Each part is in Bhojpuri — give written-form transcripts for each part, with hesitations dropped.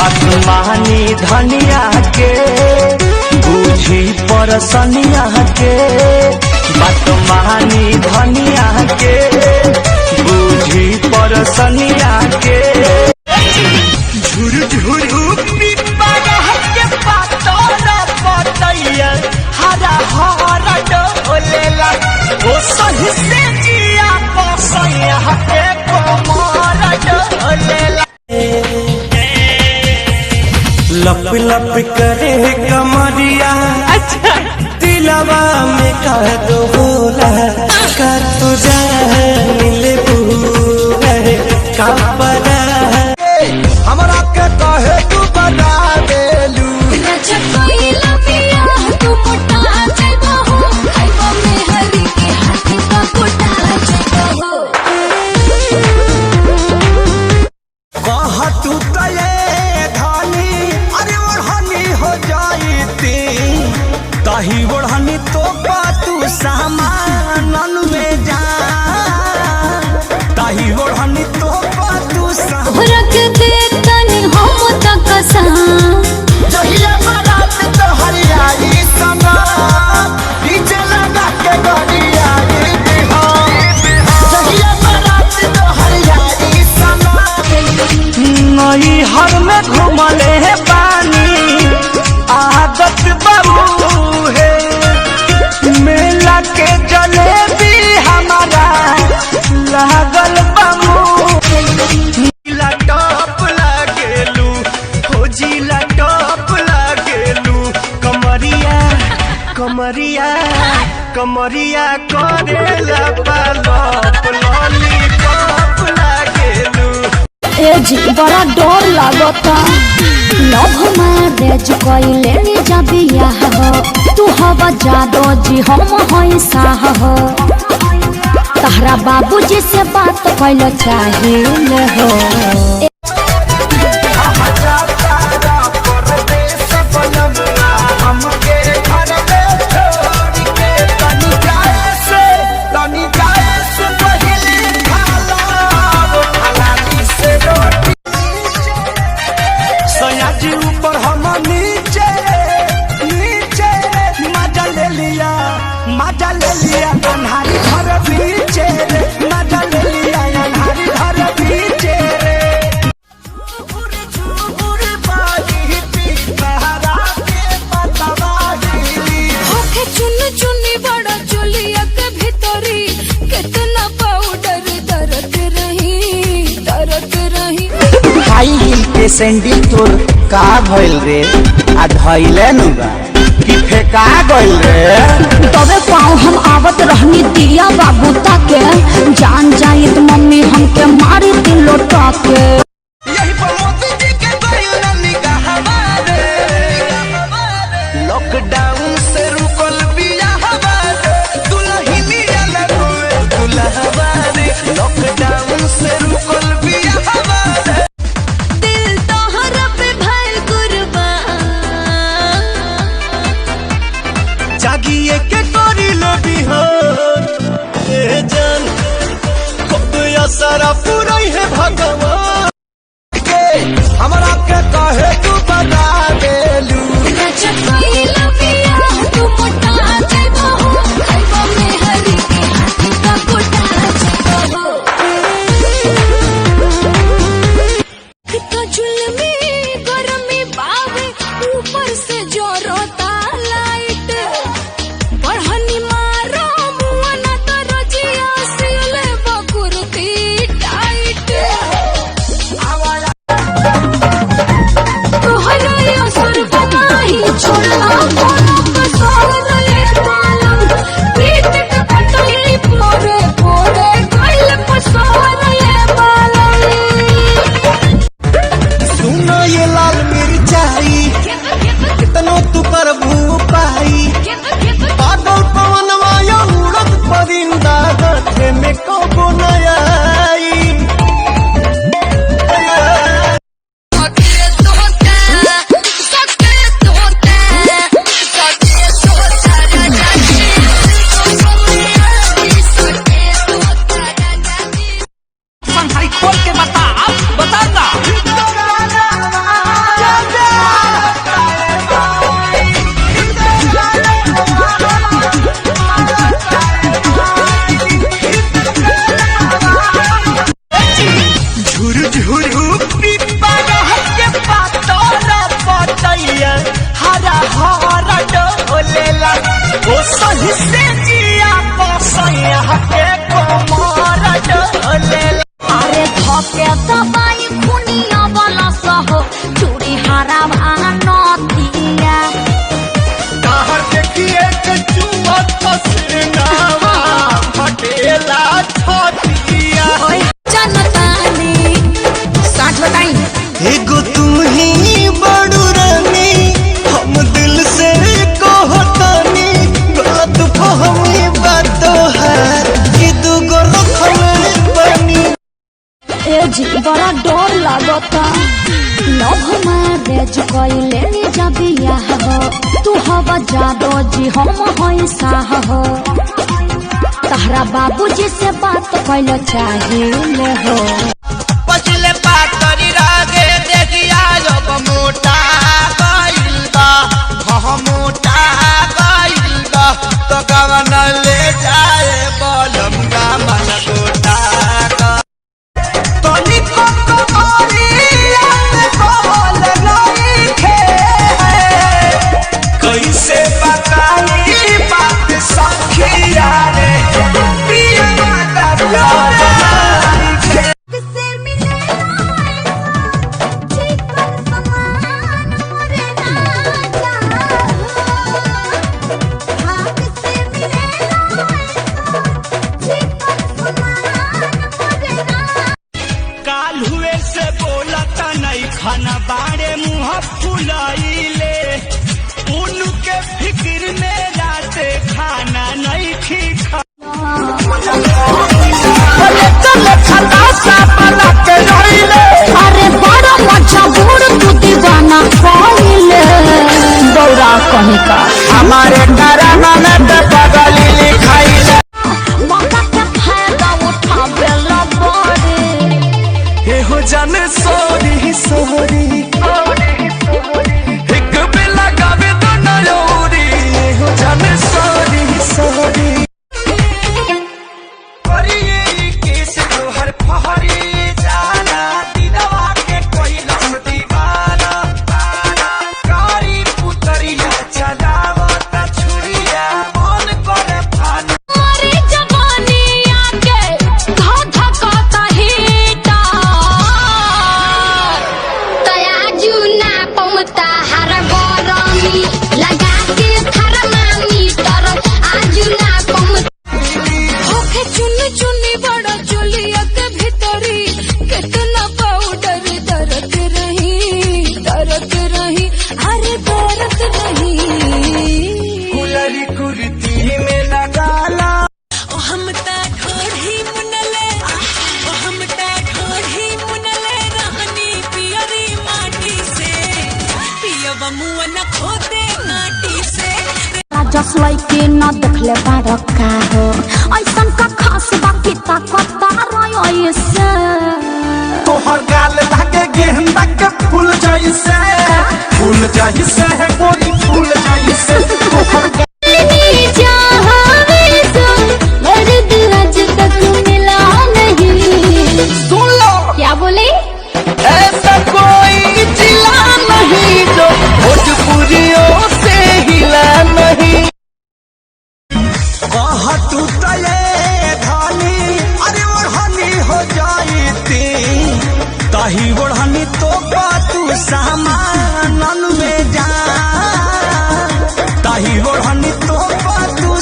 बदमानी धनिया के बूझी परसनिया के, बदमानी धनिया के बूझी परसनिया के। झुरु झुरु के पातर पतैया हरा हरा डोलेला, ओ सही से जिया पसैया के कोमर डोलेला। लप लप करे कमरिया, अच्छा दिलवा में कह दो बोला कर तुझा मिले पूरे का बना हमरा के कहे तू बता देलू। ताही ओढ़नी तो तू सामान में जा, ताही ओढ़नी तो तू सामान रख दे तनी हम तक सा जहिया बारात तो हरियाई सना डीजे लगा के गरियाई बिहार, जहिया बारात तो हरियाई सना। नई हर में घुमले है पानी आदत बाबू है, मेला के जलेबी हमारा लागल बाबू। जिला टॉप लागेलू हो, जिला टॉप लागेलू, कमरिया कमरिया कमरिया करेला पालप लॉलीपॉप लागेलू। ए जी बड़ा डर लागता, लव मैरिज कइले नी जबिया हो, तू हवा जादो जी हम होई साह हो, तहरा बाबूजी से बात कइलो चाहिए हो। ऊपर हम नीचे नीचे मजा ले लिया, मजा ले लिया अन्हारी घर पीछे रे, मजा ले लिया अन्हारी घर पीछे रे। चुन चुनी बड़ा चोलिया के भीतरी कितना पाउडर दरत रही। हाई हिल के सैंडल तोर का भइल रे, आ धइले नु बा कि फेका गइल रे। तबे पाँव हम आवत रहनी दिया बाबू ताके, जान जाई तो मम्मी हमके मारी दिल लोटा के। यही पर मोदी जी के गइल ना निगाह हमारे, लॉकडाउन से रुकल बिया हमारे, दुल्हनिया लगुए दुल्हवा रे, लॉकडाउन से रुकल बिया हमारे। दिल तोहरा पे भइल कुर्बान, जागिए के करी ले बिहान ए जान, खुद असरा पूरा है भगवान के, हमरा के कहे तू बता देलू। ऊपर से जोरता लाइट बढ़नी मारो मुआना तो रजिया सिले बकुरती टाइट। लागता लव मैरेज कइले नी जबिया हो तू हवा जादो जी हम होई साह हो तहरा बाबूजी से बात कइल चाहिए हो पछले बात करी रागे देखिया जब मोटा गइल बा मोटा गइल बा तो गवन ले जाए बलम का मन गोटा तनी को कमरिया में बोल नहीं खे कैसे बताई बात सखिया रे पिया माता प्यार खाना बाड़े मुँह फुलाइले उनके फिक्र में राते खाना नहीं खींचा अरे बड़ा मजबूर तू दीवाना खोइले दौड़ा कहीं का हमारे कराना में बगली लिखाइले मौका के फायदा उठावे ला बड़े हो जाने सोरी सोरी एक बेला गावे तो नयोरी हो जाने सोरी सोरी परी किस तो हर पहाड़ी जाना दिलवा के कोई लम दीवाना कारी पुतरिया चलावा ता छुरिया मन करे फान मारी जवानी आके धा धकाता हीटा तया जुना पमता हर गरमी लगा के थर्मामीटर आजुना पमता होखे चुन चुनी बड़ा चुलिया के भीतरी कितना पाउडर दरत रही अरे दरत रही गुलरी कुर्ती में लगाला हम ता ढोढ़ी मुनले रहनी पियरी माटी से पियवा मुआ न खोदे माटी से जस लइके न देखले बारका हो ऐसन का खास बाकी ताकता रयो ऐसे तोहर गाल लागे गेंदा के फूल जैसे है गोरी फूल जैसे तोहर नी चाहवे तो दर्द आज तक मिला नहीं सुन लो क्या बोले ऐसा कोई जिला नहीं जो भोजपुरियों से हिला नहीं तू तले धानी अरे ओढ़नी हो जाती ताही ओढ़नी तो तू सामान में जा ताही ओढ़नी तो तू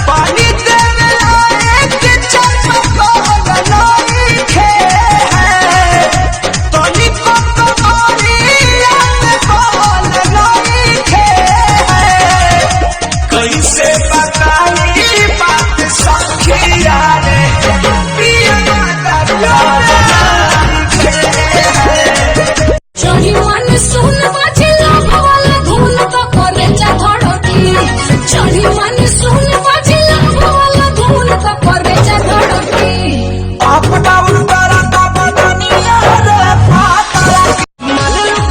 पानी देवे लायक चमक नहीं खे तनी को कमरिया में बोल नहीं खे कैसे बताई बात सखिया रे पिया माता प्यार चढ़ी मन सुन बजला वाला धुन तो करे जा धड़की चढ़ी मन सुन बजला वाला धुन तो करे जा धड़की अप डाउन करा ता बदनिया रे पाता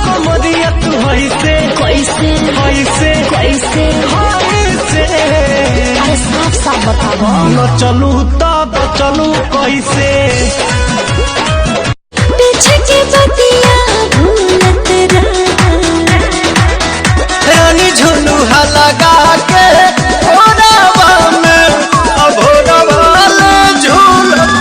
कमरिया तू होइसे कैसे कैसे अरे साफ साफ बताओ न चलू तब चलू कैसे पीछे की बतिया भूलत रानी झुलुहा लगा के ओरावा में अभोरवा ले झूलत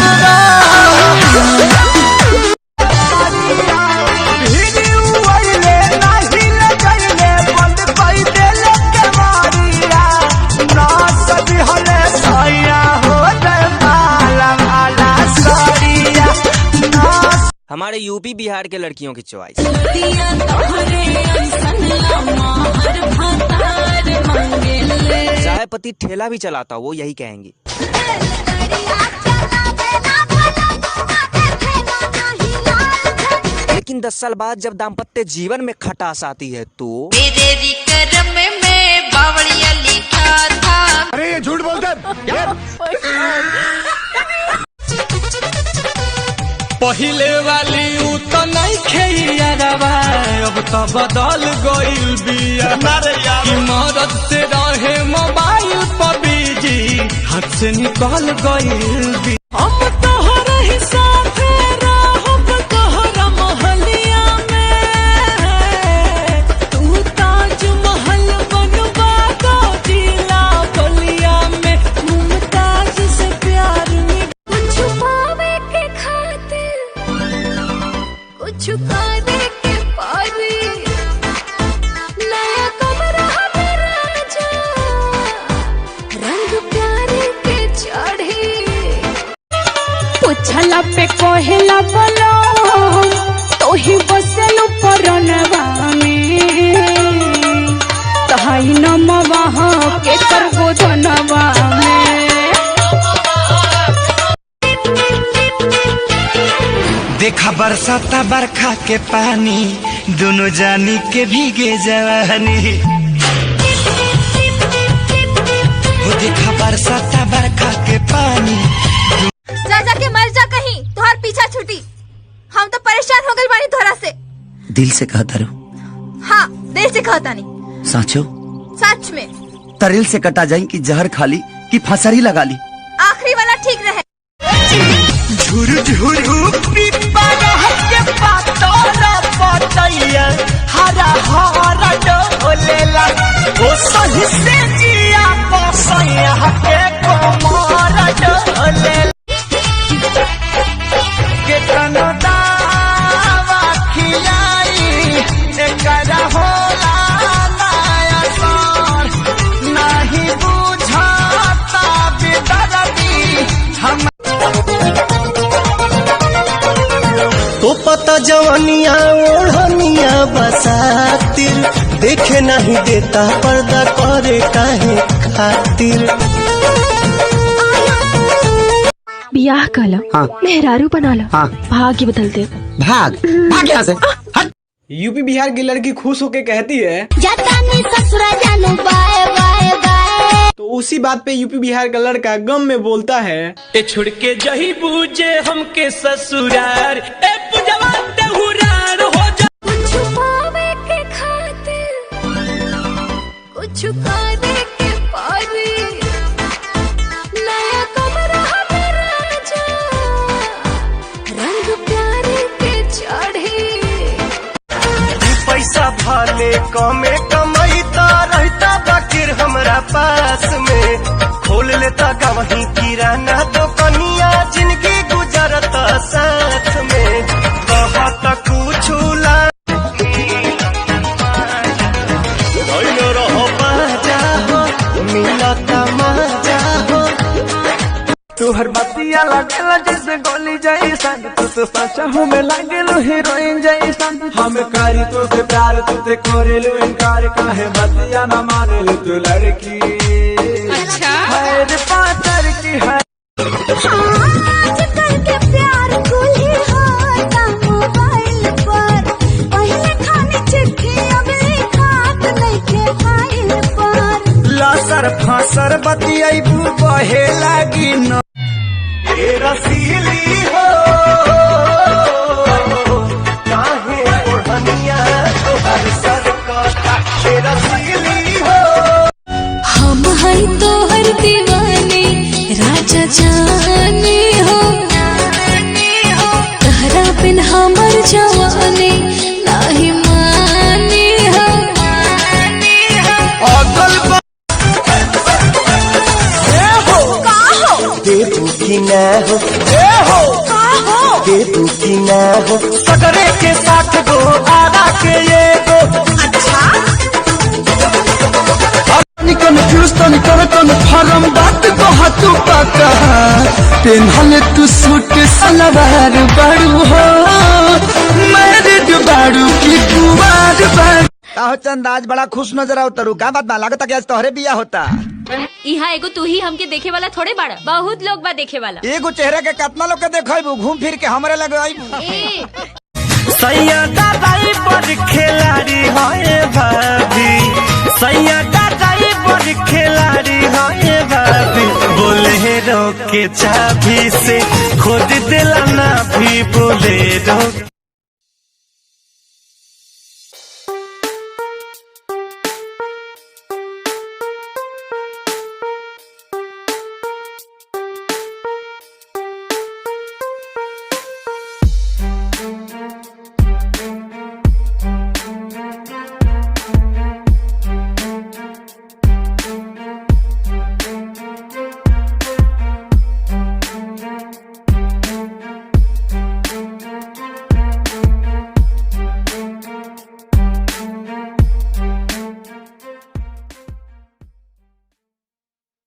हमारे यूपी बिहार के लड़कियों की चॉइस। दिया तोहरे अइसन लम्हा हर भातार मंगेले चाहे पति ठेला भी चलाता वो यही कहेंगी। लेकिन 10 साल बाद जब दाम्पत्य जीवन में खटास आती है तो मेरे विक्रम में बावड़िया लिखा था। अरे ये झूठ बोलते पहिले वाली उ तो नहीं खेइयारवा अब तो बदल गइल बिया कि मदद से रहे मोबाइल पर बिजी हाथ से निकल गइल बिया। हम तोहरा ही साथे रहब तोहरा मोहलिया में तू ताजमहल बनवा दो जिला बलिया में मुमताज से प्यार में कुछ पावे के खातिर कुछ पावे के पारी नया कमरा में राजा रंग प्यारे के चढ़ी पुछला पे कोहेला बोलो तो ही बसलू परनवा में तहाई नमवा के करबो धनवा में। देखा बरसाता बरखा के पानी दोनों जानी के भीगे जवानी। वो देखा बरसाता बरखा के पानी। जा के मर जा कहीं तोहार पीछा छुटी। हम तो परेशान हो गए बानी तोहरा से। दिल से कहता रू हाँ दिल से कहता नहीं साचो सच में। तरिल से कटा जाई कि जहर खाली कि फसरी लगा ली। आखिरी वाला ठीक रहे। झुरु झुरु पिपरा के पातोरा पतैया हरा हरा डोलेला ओ सही से जिया पसैया के कोमर डोलेला के तनो दावा खिलाई एकरा होला नया सर नहीं बुझाता बेदर्दी हम तो पता जवानिया ओढ़निया बसातिर देखे नहीं देता पर्दा करे काहे खातिर। बियाह कला हाँ। मेहरारू बना लो हाँ। भाग्य बदल दे। भाग भाग यहाँ से हट। यूपी बिहार की लड़की खुश होके कहती है जाता नहीं ससुरा जानू बाय बाय बाय तो उसी बात पे यूपी बिहार का लड़का गम में बोलता है ए छोड़ के जही बूझे हमके ससुरार ए पुजवा देहुरार हो जा। कुछ पावे के खातिर कुछ पावे के पारी नया कमरा में राजा रंग प्यारे के चढ़ी पैसा भाले कमे कमाईता रहता बाकिर हमरा पास में खोल लेता गवही किराना दुकानिया जिंदगी गुजरता साथ में कहता कुछ ला रहो बाजा हो मिलता मजा हो। तू हर बतिया लगेला जैसे गोली जैसन तू तो सच हूँ मैं लगेलू हीरोइन जैसन हम करी तो से प्यार तुझे करेलू इनकार काहे बतिया न मानेलू तू लड़की अच्छा है रे पातर की है। आजकल के प्यार कुली होता मोबाइल पर पहले खाने चिट्ठी अब लिखात नहीं के फाइल पर लासर फासर बतियाबू बहे लागी न ए रसीली हो काहे ओढ़निया तोहर सर कटा ए रसीली हो। हम हई तोहर दीवानी राजा जाने हो तहरा बिन हमर जवानी नाही माने हो। अगल देबू की न हो देबू की न हो सगरे के साथ गो आरा के ये गो कंफ्यूज तो निकल फॉर्म बात को हाथों का कहा पेनहल तू सूट सलवार बड़ू हो मैरिड बाड़ू की कुवार बाड़ू। आहो चंद आज बड़ा खुश नजर आओ तरू का बात बा लागत कि आज तोहरे बिया होता। यहाँ एगो तू ही हमके देखे वाला थोड़े बाड़ा बहुत लोग बा देखे वाला। एगो चेहरा के कितना लोग के देखबू घूम फिर के हमरे लगे आईबू। सैया दादाई पर खिलाड़ी है भाभी, सैया दादाई पर खिलाड़ी है भाभी। बोलेरो के चाबी से खोद दिला ना भी बोलेरो।